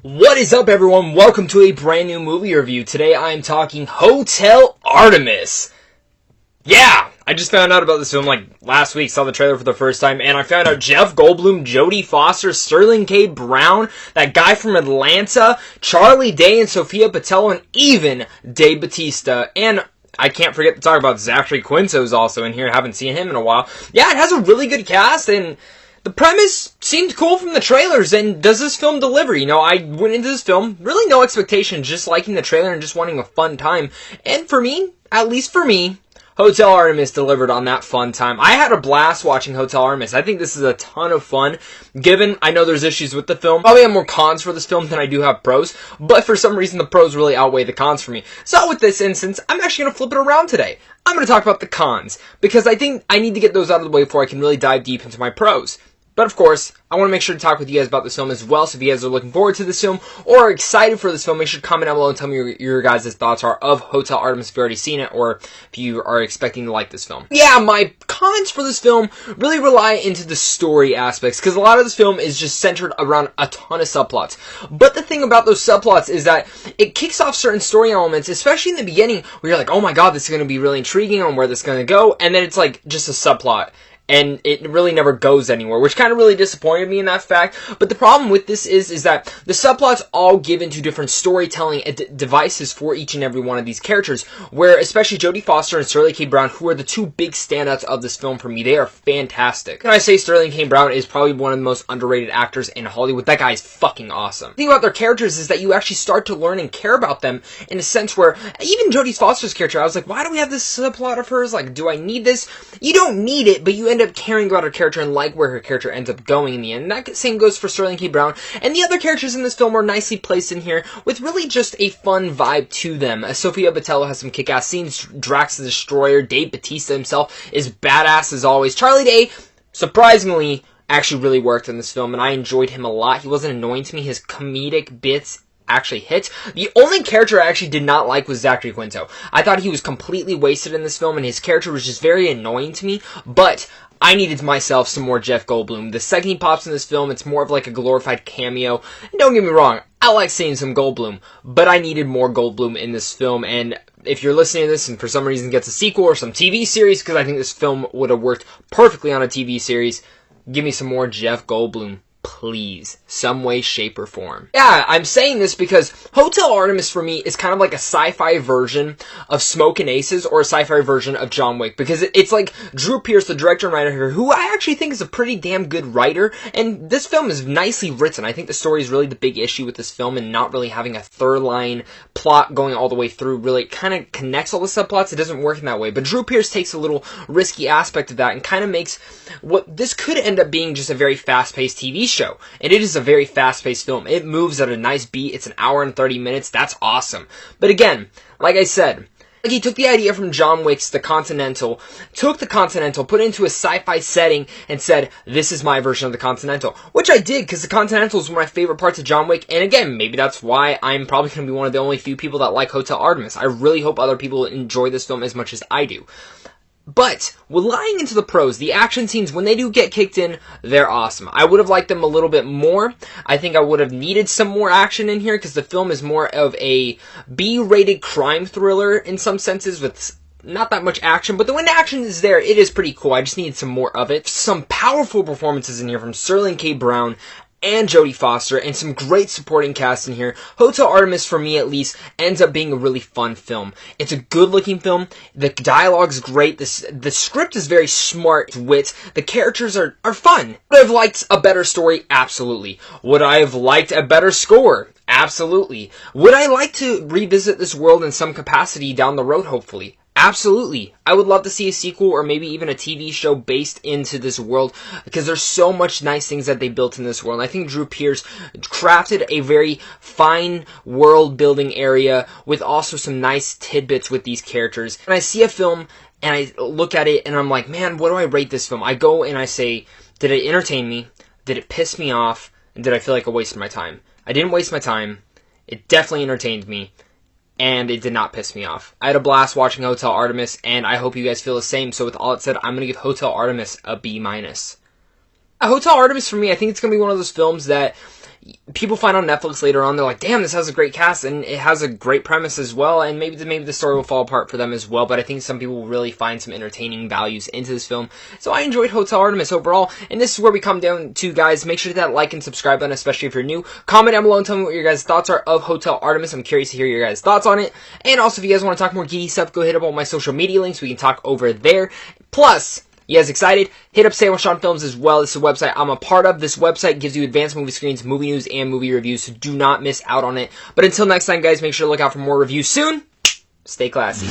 What is up, everyone? Welcome to a brand new movie review. Today I am talking Hotel Artemis. Yeah, I just found out about this film last week, saw the trailer for the first time, and I found out Jeff Goldblum, Jodie Foster, Sterling K. Brown, that guy from Atlanta, Charlie Day and Sophia Boutella, and even Dave Bautista, and I can't forget to talk about Zachary Quinto's also in here. I haven't seen him in a while. Yeah, it has a really good cast, and the premise seemed cool from the trailers, and does this film deliver? You know, I went into this film, really no expectations, just liking the trailer and just wanting a fun time. And for me, at least for me, Hotel Artemis delivered on that fun time. I had a blast watching Hotel Artemis. I think this is a ton of fun, given I know there's issues with the film. Probably have more cons for this film than I do have pros, but for some reason the pros really outweigh the cons for me. So with this instance, I'm actually going to flip it around today. I'm going to talk about the cons, because I think I need to get those out of the way before I can really dive deep into my pros. But of course, I want to make sure to talk with you guys about this film as well, so if you guys are looking forward to this film or are excited for this film, make sure to comment down below and tell me your guys' thoughts are of Hotel Artemis if you've already seen it or if you are expecting to like this film. Yeah, my cons for this film really rely into the story aspects, because a lot of this film is just centered around a ton of subplots. But the thing about those subplots is that it kicks off certain story elements, especially in the beginning, where you're like, oh my god, this is going to be really intriguing on where this is going to go, and then it's like just a subplot. And it really never goes anywhere, which kind of really disappointed me in that fact. But the problem with this is that the subplots all give into different storytelling devices for each and every one of these characters, where especially Jodie Foster and Sterling K. Brown, who are the two big standouts of this film for me, they are fantastic. And I say Sterling K. Brown is probably one of the most underrated actors in Hollywood. That guy is fucking awesome. The thing about their characters is that you actually start to learn and care about them in a sense where, even Jodie Foster's character, I was like, why do we have this subplot of hers? Like, do I need this? You don't need it, but you end up caring about her character and like where her character ends up going in the end. And that same goes for Sterling K. Brown. And the other characters in this film are nicely placed in here with really just a fun vibe to them. Sophia Boutella has some kick-ass scenes. Drax the Destroyer, Dave Bautista himself is badass as always. Charlie Day, surprisingly, actually really worked in this film, and I enjoyed him a lot. He wasn't annoying to me. His comedic bits actually hit. The only character I actually did not like was Zachary Quinto. I thought he was completely wasted in this film, and his character was just very annoying to me, but I needed myself some more Jeff Goldblum. The second he pops in this film, it's more of like a glorified cameo. And don't get me wrong, I like seeing some Goldblum, but I needed more Goldblum in this film, and if you're listening to this and for some reason gets a sequel or some TV series, because I think this film would have worked perfectly on a TV series, give me some more Jeff Goldblum. Please. Some way, shape, or form. Yeah, I'm saying this because Hotel Artemis for me is kind of like a sci-fi version of Smokin' Aces or a sci-fi version of John Wick, because it's like Drew Pearce, the director and writer here, who I actually think is a pretty damn good writer, and this film is nicely written. I think the story is really the big issue with this film, and not really having a third line plot going all the way through really kind of connects all the subplots. It doesn't work in that way, but Drew Pearce takes a little risky aspect of that and kind of makes what this could end up being just a very fast-paced TV show. And it is a very fast-paced film. It moves at a nice beat. It's an hour and 30 minutes. That's awesome. But again, like I said, he took the idea from John Wick's The Continental, put it into a sci-fi setting, and said, this is my version of The Continental. Which I did, because The Continental is one of my favorite parts of John Wick, and again, maybe that's why I'm probably going to be one of the only few people that like Hotel Artemis. I really hope other people enjoy this film as much as I do. But, relying into the pros, the action scenes, when they do get kicked in, they're awesome. I would have liked them a little bit more. I think I would have needed some more action in here, because the film is more of a B-rated crime thriller in some senses, with not that much action, but when the action is there, it is pretty cool. I just needed some more of it. Some powerful performances in here from Sterling K. Brown and Jodie Foster, and some great supporting cast in here. Hotel Artemis, for me at least, ends up being a really fun film. It's a good-looking film. The dialogue's great. The script is very smart wit. The characters are fun. Would I have liked a better story? Absolutely. Would I have liked a better score? Absolutely. Would I like to revisit this world in some capacity down the road, hopefully? Absolutely. I would love to see a sequel or maybe even a TV show based into this world, because there's so much nice things that they built in this world. And I think Drew Pearce crafted a very fine world building area with also some nice tidbits with these characters. And I see a film and I look at it and I'm like, man, what do I rate this film? I go and I say, did it entertain me? Did it piss me off? And did I feel like I wasted my time? I didn't waste my time. It definitely entertained me. And it did not piss me off. I had a blast watching Hotel Artemis, and I hope you guys feel the same. So with all that said, I'm going to give Hotel Artemis a B-. Hotel Artemis, for me, I think it's going to be one of those films that people find on Netflix later on, they're like, damn, this has a great cast, and it has a great premise as well, and maybe the story will fall apart for them as well, but I think some people will really find some entertaining values into this film. So I enjoyed Hotel Artemis overall, and this is where we come down to, guys. Make sure to hit that like and subscribe button, especially if you're new. Comment down below and tell me what your guys' thoughts are of Hotel Artemis. I'm curious to hear your guys' thoughts on it. And also, if you guys want to talk more geeky stuff, go hit up all my social media links. We can talk over there. Plus, you guys excited? Hit up Say What Sean Films as well. This is a website I'm a part of. This website gives you advanced movie screens, movie news, and movie reviews, so do not miss out on it. But until next time, guys, make sure to look out for more reviews soon. Stay classy.